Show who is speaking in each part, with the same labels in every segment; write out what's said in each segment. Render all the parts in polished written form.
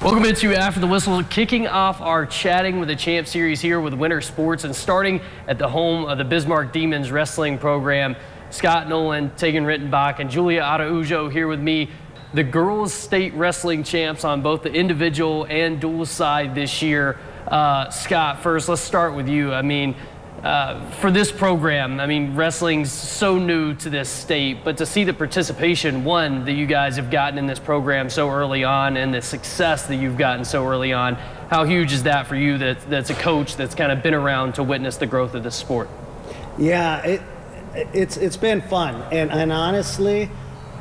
Speaker 1: Welcome into After the Whistle, kicking off our Chatting with the Champ series here with Winter Sports and starting at the home of the Bismarck Demons wrestling program. Scott Nolan, Tegan Rittenbach, and Julia Araujo here with me, the girls state wrestling champs on both the individual and dual side this year. Scott, first, let's start with you. I mean, for this program, I mean, wrestling's so new to this state, but to see the participation, one, that you guys have gotten in this program so early on and the success that you've gotten so early on, how huge is that for you that's a coach that's kind of been around to witness the growth of this sport? Yeah,
Speaker 2: it's been fun. And honestly,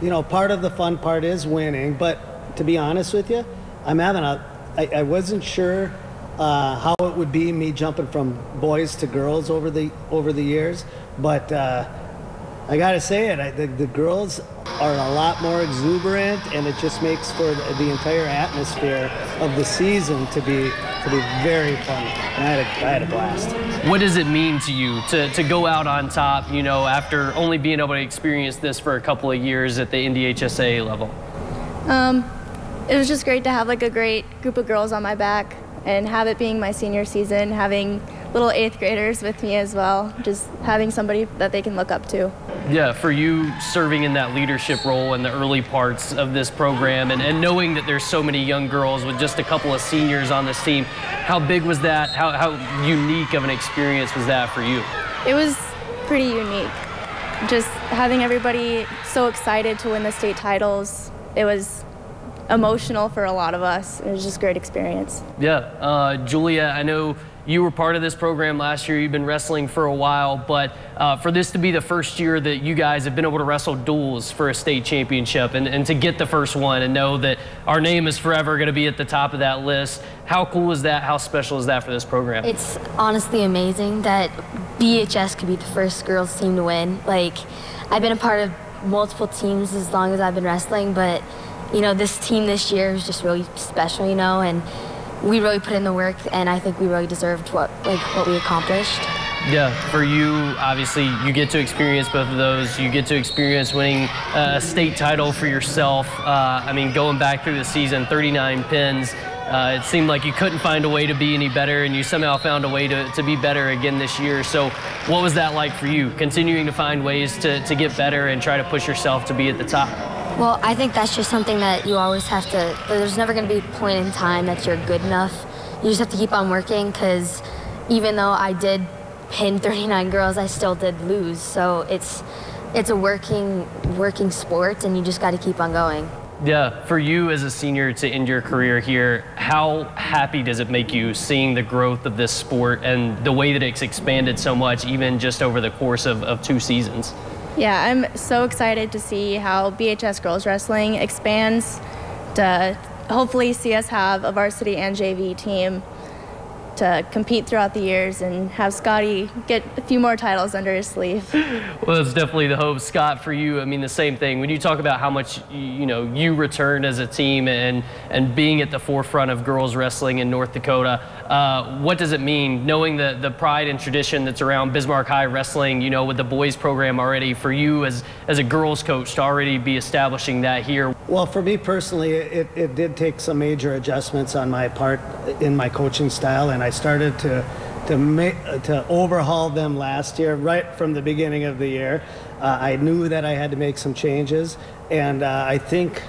Speaker 2: you know, part of the fun part is winning, but to be honest with you, I wasn't sure how it would be me jumping from boys to girls over the years, but I gotta say it, the girls are a lot more exuberant, and it just makes for the entire atmosphere of the season to be very fun. And I had a blast.
Speaker 1: What does it mean to you to go out on top, you know, after only being able to experience this for a couple of years at the NDHSA level?
Speaker 3: It was just great to have like a great group of girls on my back, and have it being my senior season, having little 8th graders with me as well, just having somebody that they can look up to.
Speaker 1: Yeah, for you serving in that leadership role in the early parts of this program and knowing that there's so many young girls with just a couple of seniors on this team, how big was that? How unique of an experience was that for you?
Speaker 3: It was pretty unique. Just having everybody so excited to win the state titles, it was emotional for a lot of us. It was just a great experience.
Speaker 1: Yeah, Julia, I know you were part of this program last year. You've been wrestling for a while, but for this to be the first year that you guys have been able to wrestle duels for a state championship and to get the first one and know that our name is forever going to be at the top of that list, how cool is that? How special is that for this program?
Speaker 4: It's honestly amazing that BHS could be the first girls team to win. Like, I've been a part of multiple teams as long as I've been wrestling, but you know, this team this year was just really special, you know, and we really put in the work, and I think we really deserved what we accomplished.
Speaker 1: Yeah, for you, obviously, you get to experience both of those. You get to experience winning a state title for yourself. I mean, going back through the season, 39 pins. It seemed like you couldn't find a way to be any better, and you somehow found a way to be better again this year. So what was that like for you, continuing to find ways to get better and try to push yourself to be at the top?
Speaker 4: Well, I think that's just something that you always have to, there's never going to be a point in time that you're good enough. You just have to keep on working, because even though I did pin 39 girls, I still did lose. So it's a working sport, and you just got to keep on going.
Speaker 1: Yeah, for you as a senior to end your career here, how happy does it make you seeing the growth of this sport and the way that it's expanded so much, even just over the course of 2 seasons?
Speaker 3: Yeah, I'm so excited to see how BHS girls wrestling expands to hopefully see us have a varsity and JV team to compete throughout the years and have Scotty get a few more titles under his sleeve.
Speaker 1: Well, that's definitely the hope. Scott, for you, I mean, the same thing. When you talk about how much, you know, you returned as a team and being at the forefront of girls wrestling in North Dakota, what does it mean, knowing the pride and tradition that's around Bismarck High wrestling, you know, with the boys program already, for you as a girls coach to already be establishing that here?
Speaker 2: Well, for me personally, it did take some major adjustments on my part in my coaching style, and I started to overhaul them last year, right from the beginning of the year. I knew that I had to make some changes, and I think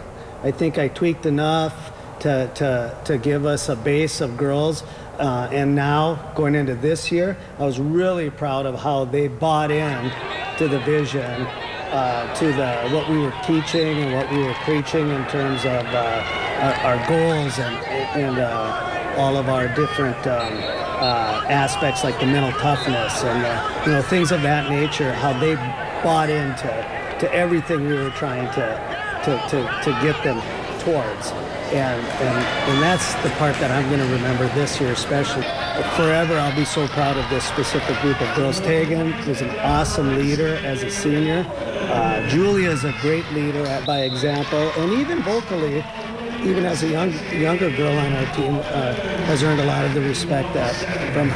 Speaker 2: I tweaked enough to give us a base of girls. And now, going into this year, I was really proud of how they bought in to the vision, to what we were teaching and what we were preaching in terms of our goals and all of our different aspects, like the mental toughness and you know, things of that nature. How they bought into everything we were trying to get them towards. And that's the part that I'm going to remember this year especially. Forever, I'll be so proud of this specific group of girls. Tegan was an awesome leader as a senior. Julia is a great leader by example, and even vocally, even as a younger girl on our team, has earned a lot of the respect from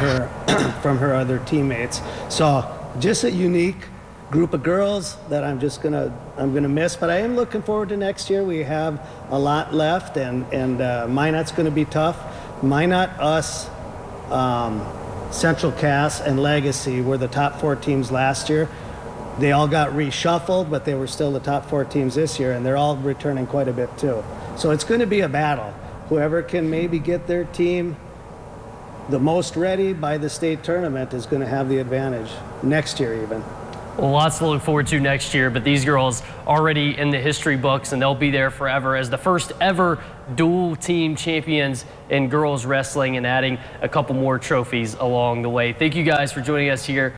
Speaker 2: her other teammates. So just a unique group of girls that I'm gonna miss, but I am looking forward to next year. We have a lot left, and Minot's gonna be tough. Minot, us, Central Cass, and Legacy were the top 4 teams last year. They all got reshuffled, but they were still the top 4 teams this year, and they're all returning quite a bit too. So it's going to be a battle. Whoever can maybe get their team the most ready by the state tournament is going to have the advantage next year even.
Speaker 1: Well, lots to look forward to next year, but these girls already in the history books, and they'll be there forever as the first ever dual team champions in girls wrestling, and adding a couple more trophies along the way. Thank you guys for joining us here